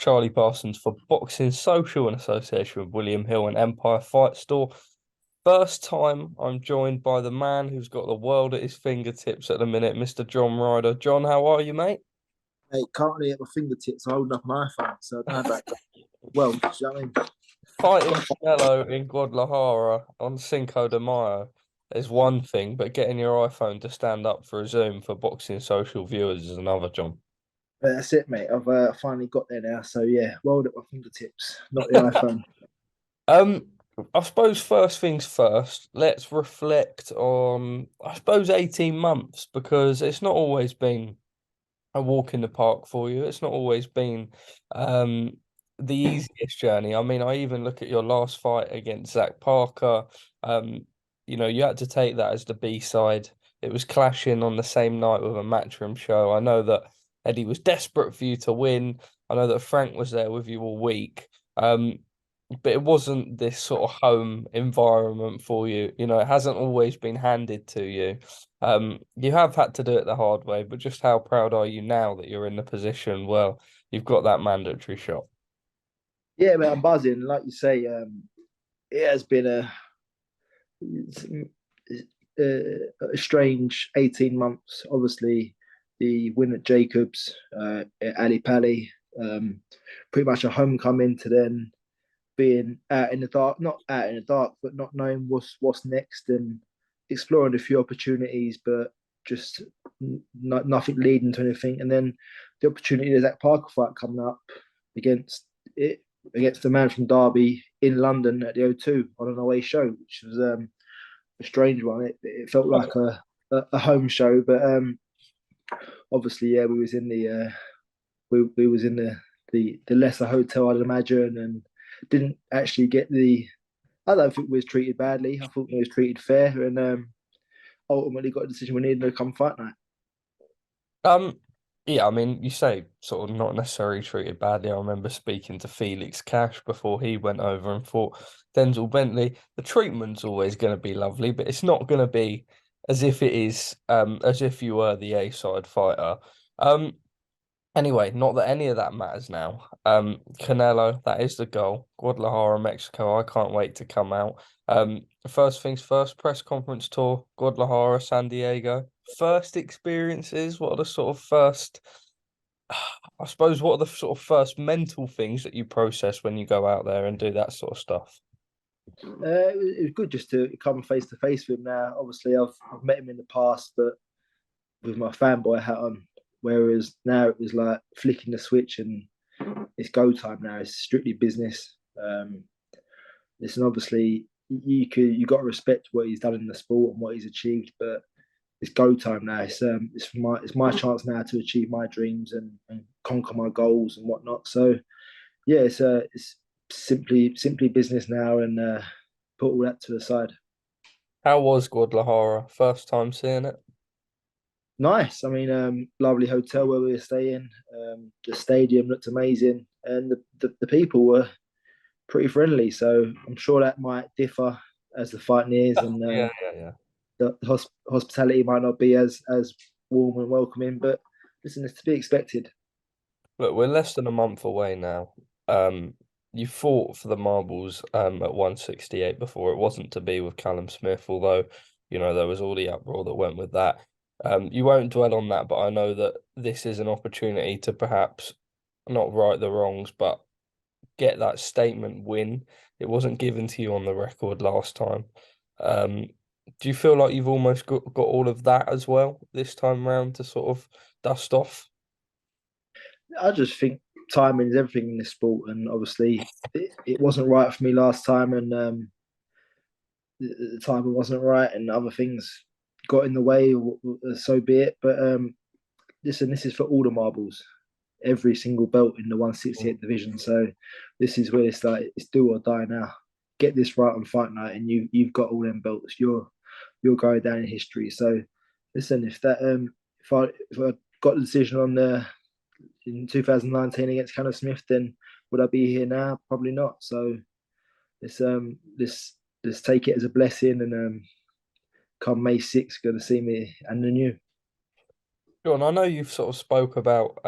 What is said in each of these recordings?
Charlie Parsons for Boxing Social in association with William Hill and Empire Fight Store. First time I'm joined by the man who's got the world at his fingertips at the minute, Mr. John Ryder. John, how are you, mate? Mate, currently at my fingertips, I'm holding up my iPhone, so I don't have that. Well, do you know what I mean? Fighting Canelo in Guadalajara on Cinco de Mayo is one thing, but getting your iPhone to stand up for a Zoom for Boxing Social viewers is another, John. But that's it, mate. I've finally got there now. So yeah, world at my fingertips, not the iPhone. Um, I suppose first things first, let's reflect on, I suppose, 18 months because it's not always been a walk in the park for you. It's not always been um the easiest journey. I mean, I even look at your last fight against Zach Parker. Um, you had to take that as the B-side. It was clashing on the same night with a Matchroom show. I know that Eddie was desperate for you to win. I know that Frank was there with you all week. But it wasn't this sort of home environment for you. It hasn't always been handed to you. You have had to do it the hard way, but just how proud are you now that you're in the position where you've got that mandatory shot? Yeah, mate, I'm buzzing. Like you say, it has been a strange 18 months. Obviously, the win at Jacobs, at Ali Pali, pretty much a homecoming to then being out in the dark, not out in the dark, but not knowing what's next and exploring a few opportunities, but just nothing leading to anything. And then the opportunity of that Parker fight coming up against it against the man from Derby in London at the O2 on an away show, which was a strange one. It felt like a home show, but obviously, yeah, we was in the we was in the lesser hotel, I'd imagine, and didn't actually get the. I don't think we was treated badly. I thought we was treated fair, and ultimately got a decision we needed to come fight night. Um, yeah, I mean, you say sort of not necessarily treated badly. I remember speaking to Felix Cash before he went over and fought Denzel Bentley. The treatment's always going to be lovely, but it's not going to be as if it is as if you were the A-side fighter. Um, Anyway, not that any of that matters now. Canelo, that is the goal. Guadalajara, Mexico. I can't wait to come out. First things first, press conference tour, Guadalajara, San Diego. First experiences, what are the sort of first, I suppose, what are the sort of first mental things that you process when you go out there and do that sort of stuff? It was good just to come face to face with him now. Obviously, I've met him in the past, but with my fanboy hat on. Whereas now it was like flicking the switch and it's go time now. It's strictly business. Listen, obviously you got to respect what he's done in the sport and what he's achieved, but it's go time now. It's my chance now to achieve my dreams and conquer my goals and whatnot. So yeah, it's simply business now and put all that to the side. How was Guadalajara? First time seeing it? Nice. I mean, lovely hotel where we were staying. The stadium looked amazing, and the people were pretty friendly. So I'm sure that might differ as the fight nears, and Yeah, yeah, yeah. the hospitality might not be as warm and welcoming. But listen, it's to be expected. Look, we're less than a month away now. You fought for the marbles at 168 before. It wasn't to be with Callum Smith, although, there was all the uproar that went with that. You won't dwell on that, but I know that this is an opportunity to perhaps not right the wrongs, but get that statement win. It wasn't given to you on the record last time. Um, do you feel like you've almost got all of that as well this time round to sort of dust off? I just think timing is everything in this sport, and obviously it wasn't right for me last time, and the timing wasn't right, and other things got in the way. So be it. But listen, this is for all the marbles, every single belt in the 168 division. So this is where it's like it's do or die now. Get this right on fight night, and you've got all them belts. You're going down in history. So listen, if I got the decision on the in 2019 against Canelo Smith, then would I be here now? Probably not. So let's take it as a blessing, and come May 6th, going to see me and the new. John, I know you've sort of spoke about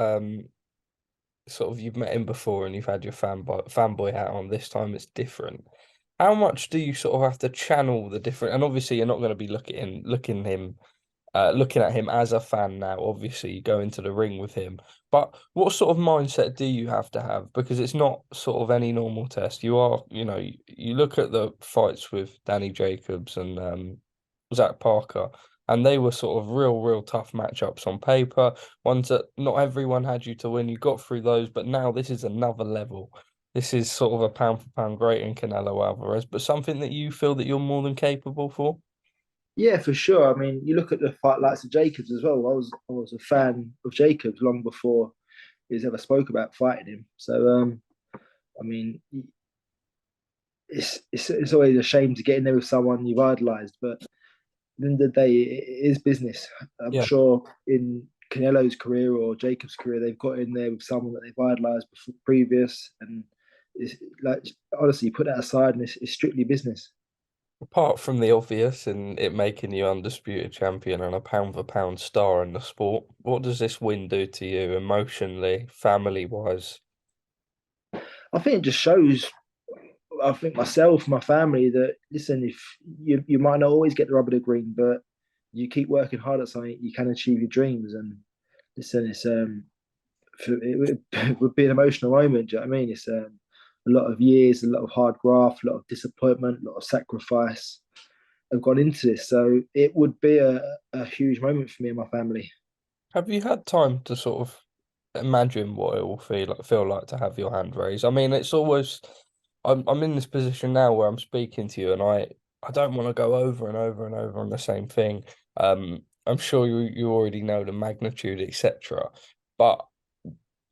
sort of you've met him before and you've had your fanboy hat on. This time it's different. How much do you sort of have to channel the different? And obviously, you're not going to be looking at him as a fan now. Obviously, you go into the ring with him, but what sort of mindset do you have to have? Because it's not sort of any normal test. You are, you look at the fights with Danny Jacobs and Zach Parker, and they were sort of real tough matchups on paper, ones that not everyone had you to win. You got through those, but now this is another level. This is sort of a pound for pound great in Canelo Alvarez, but something that you feel that you're more than capable for. Yeah, for sure. I mean, you look at the fight likes of Jacobs as well. I was a fan of Jacobs long before he's ever spoke about fighting him. So I mean, it's always a shame to get in there with someone you've idolized, but at the end of the day, it is business. I'm Yeah. sure in Canelo's career or Jacob's career, they've got in there with someone that they've idolized before previous, and it's like honestly, put that aside, and it's strictly business. Apart from the obvious and it making you undisputed champion and a pound for pound star in the sport, what does this win do to you emotionally, family wise? I think it just shows. I think myself, my family, that listen, if you might not always get the rub of the green, but you keep working hard at something, you can achieve your dreams. And listen, it would be an emotional moment. Do you know what I mean? It's a lot of years, a lot of hard graft, a lot of disappointment, a lot of sacrifice have gone into this. So it would be a huge moment for me and my family. Have you had time to sort of imagine what it will feel like to have your hand raised? I mean, it's always I'm in this position now where I'm speaking to you and I don't want to go over and over and over on the same thing. I'm sure you already know the magnitude, etc. But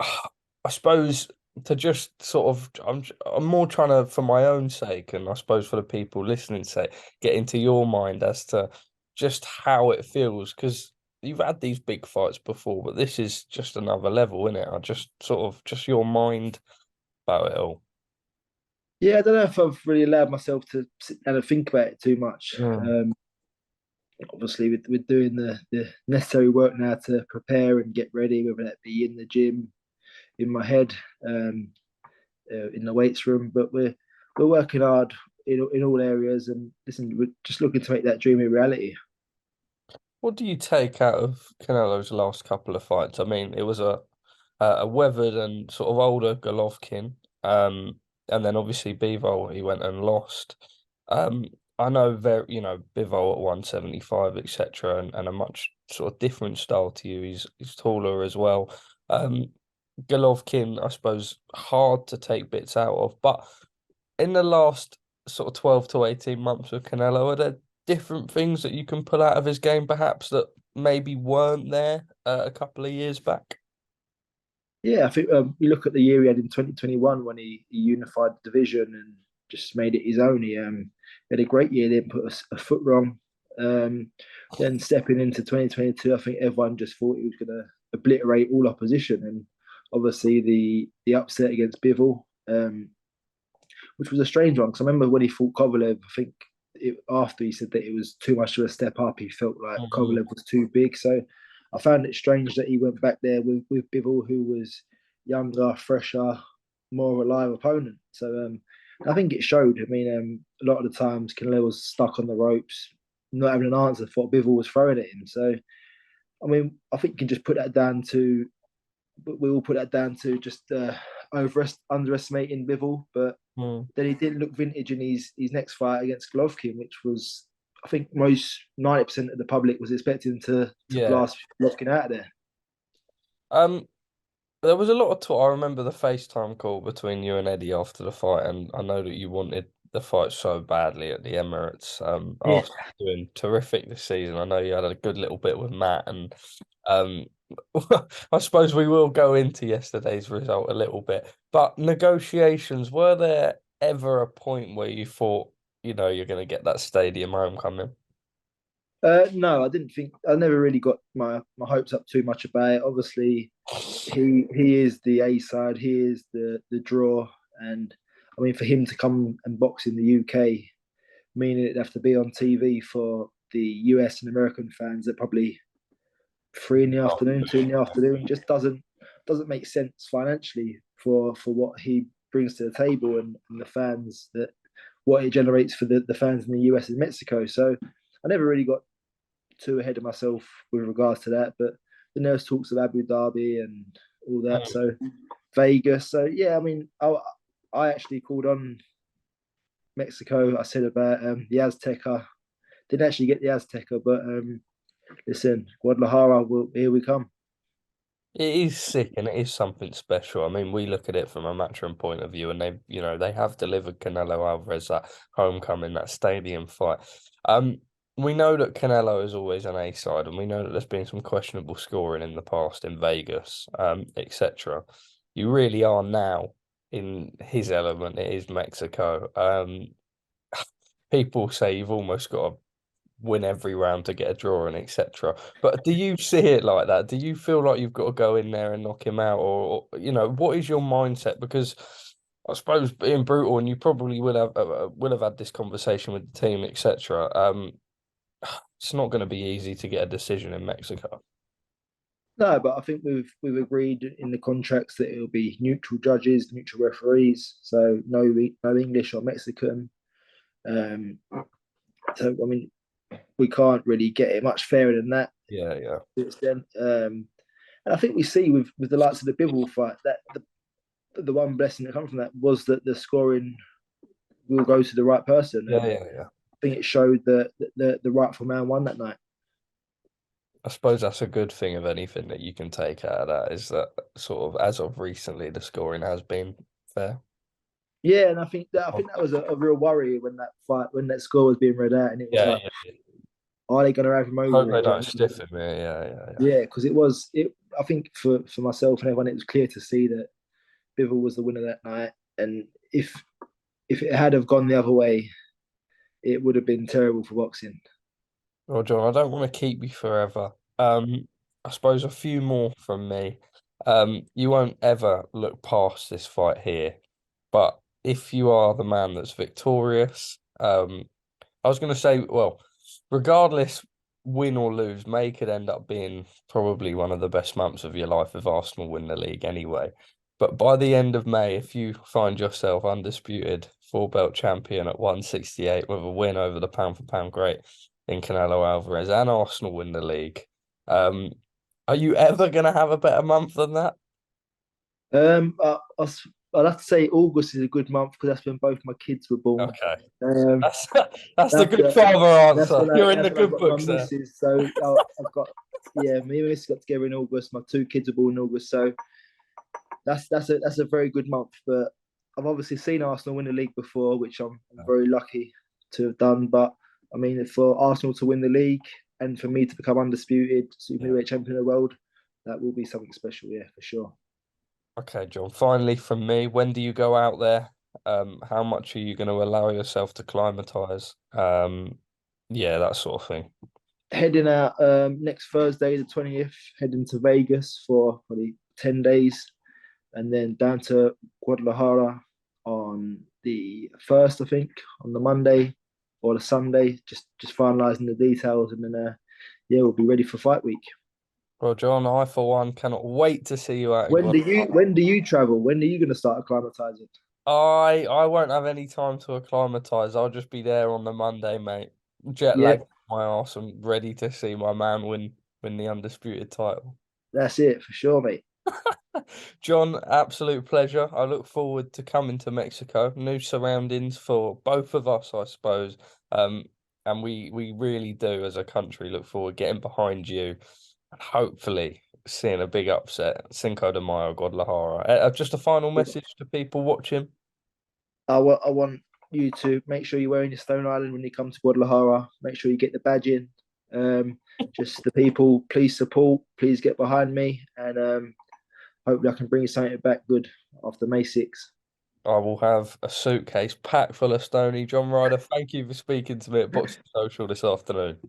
I suppose to just sort of I'm more trying to for my own sake and I suppose for the people listening say get into your mind as to just how it feels because you've had these big fights before, but this is just another level, isn't it? I just sort of just your mind about it all. Yeah, I don't know if I've really allowed myself to sit down and think about it too much. Mm. Obviously, we're doing the necessary work now to prepare and get ready, whether that be in the gym, in my head, in the weights room. But we're working hard in all areas, and listen, we're just looking to make that dream a reality. What do you take out of Canelo's last couple of fights? I mean, it was a weathered and sort of older Golovkin. And then obviously Bivol he went and lost. Um, I know Bivol at 175, etc., and a much sort of different style to you. He's taller as well. Um, Golovkin, I suppose, hard to take bits out of, but in the last sort of 12 to 18 months with Canelo, are there different things that you can pull out of his game, perhaps that maybe weren't there a couple of years back? Yeah, I think you look at the year he had in 2021 when he unified the division and just made it his own. He had a great year, didn't put a foot wrong. Um, then stepping into 2022, I think everyone just thought he was going to obliterate all opposition. And obviously the upset against Bivol, which was a strange one because I remember when he fought Kovalev, I think after he said that it was too much of a step up, he felt like Mhm. Kovalev was too big. So I found it strange that he went back there with Bivol, who was younger, fresher, more of a live opponent. So I think it showed. I mean, a lot of the times Canelo was stuck on the ropes, not having an answer for what Bivol was throwing at him. So I mean, I think you can just put that down to, but we all put that down to just underestimating Bivol. But Mm. then he didn't look vintage in his next fight against Golovkin, which was I think most 90% of the public was expecting to Yeah. blast Golovkin out of there. Um, there was a lot of talk. I remember the FaceTime call between you and Eddie after the fight, and I know that you wanted the fight so badly at the Emirates. Yeah, Arsenal doing terrific this season. I know you had a good little bit with Matt, and um, I suppose we will go into yesterday's result a little bit. But negotiations, were there ever a point where you thought, you're going to get that stadium homecoming? no, I didn't think. I never really got my hopes up too much about it. Obviously, he is the A side. He is the draw, and I mean for him to come and box in the UK, meaning it'd have to be on TV for the US and American fans at probably 3 in the Oh, afternoon, 2 in the afternoon, just doesn't. doesn't make sense financially for what he brings to the table and the fans that what it generates for the fans in the US and Mexico. So I never really got too ahead of myself with regards to that. But the nurse talks of Abu Dhabi and all that. Mm. So Vegas. So yeah, I mean, I actually called on Mexico. I said about the Azteca. Didn't actually get the Azteca, but listen, Guadalajara, here we come. It is sick and it is something special. I mean, we look at it from a matchroom point of view, and they have delivered Canelo Alvarez that homecoming, that stadium fight. Um, we know that Canelo is always an A side, and we know that there's been some questionable scoring in the past in Vegas, etc. You really are now in his element. It is Mexico. People say you've almost got to win every round to get a draw and etc. But do you see it like that? Do you feel like you've got to go in there and knock him out, or what is your mindset? Because I suppose being brutal, and you probably will have had this conversation with the team, etc. It's not going to be easy to get a decision in Mexico. No, but I think we've agreed in the contracts that it'll be neutral judges, neutral referees, so no English or Mexican. Um, so I mean, we can't really get it much fairer than that Yeah, yeah, to an extent. And I think we see with the likes of the Bivol fight that the one blessing that comes from that was that the scoring will go to the right person, yeah, and yeah, yeah. I think it showed that the rightful man won that night. I suppose that's a good thing of anything that you can take out of that is that sort of as of recently the scoring has been fair. Yeah, and I think that was a real worry when that score was being read out, and it was Yeah, like, yeah. are they going to have him Hope over they it? don't stiff him. Yeah, yeah, yeah, yeah. Yeah, because it was it. I think for myself and everyone, it was clear to see that Bivol was the winner that night, and if it had have gone the other way, it would have been terrible for boxing. Well, John, I don't want to keep you forever. I suppose a few more from me. You won't ever look past this fight here, but if you are the man that's victorious, I was going to say, well, regardless, win or lose, May could end up being probably one of the best months of your life if Arsenal win the league anyway. But by the end of May, if you find yourself undisputed four belt champion at 168 with a win over the pound for pound great in Canelo Alvarez and Arsenal win the league, um, are you ever going to have a better month than that? Um, I, I'd have to say August is a good month because that's when both my kids were born. Okay. Um, That's that's the that's good the, father that's answer. when I You're in the that's when I good got my books there. missus. So I've got me and my missus got together in August. My two kids were born in August, so that's a very good month. But I've obviously seen Arsenal win the league before, which I'm very lucky to have done. But I mean, for Arsenal to win the league and for me to become undisputed super Yeah. middleweight champion of the world, that will be something special. Yeah, for sure. Okay, John. Finally, from me, when do you go out there? How much are you going to allow yourself to climatize? Yeah, that sort of thing. Heading out next Thursday, the 20th, heading to Vegas for probably 10 days, and then down to Guadalajara on the 1st, I think, on the Monday or the Sunday, just finalising the details, and then yeah, we'll be ready for fight week. Well, John, I for one cannot wait to see you out in When do you Guadalajara. when do you travel? When are you going to start acclimatizing? I won't have any time to acclimatize. I'll just be there on the Monday, mate. Jet Yeah, lagged my arse and ready to see my man win the undisputed title. that's it for sure, mate. John, absolute pleasure. I look forward to coming to Mexico. New surroundings for both of us, I suppose. Um, and we really do, as a country, look forward getting behind you and hopefully seeing a big upset. Cinco de Mayo, Guadalajara. Just a final message to people watching. I want you to make sure you're wearing your Stone Island when you come to Guadalajara. Make sure you get the badge in. Um, just the people, please support, please get behind me, and hopefully I can bring you something back good after May 6th. I will have a suitcase packed full of Stony. John Ryder, thank you for speaking to me at Boxing Social this afternoon.